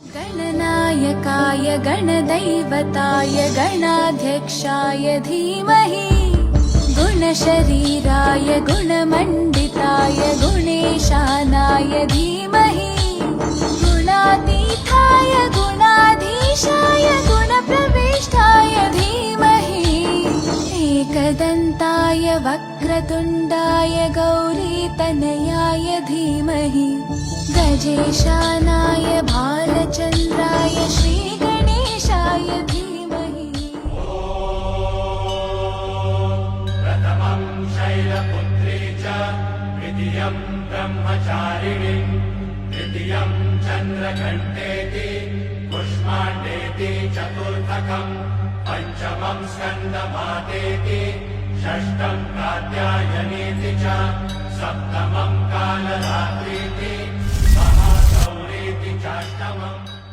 गणनायकाय गणदैवताय गणाध्यक्षाय धीमहि गुणशरीराय गुणमण्डिताय गुणेशानाय धीमहि गुणातीताय गुणाधीशाय गुणप्रविष्टाय धीमहि एकदन्ताय वक्रतुण्डाय गौरीतनयाय धीमहि गजेशानाय भालचन्द्राय श्रीगणेशाय धीमहि प्रथमं शैलपुत्री च द्वितीयं ब्रह्मचारिणी तृतीयं चन्द्रघण्टेति कुष्माण्डेति चतुर्थकं पञ्चमं स्कन्दमातेति षष्ठं कात्यायनीति च सप्तमं कालरात्रीति महागौरीति चाष्टमम्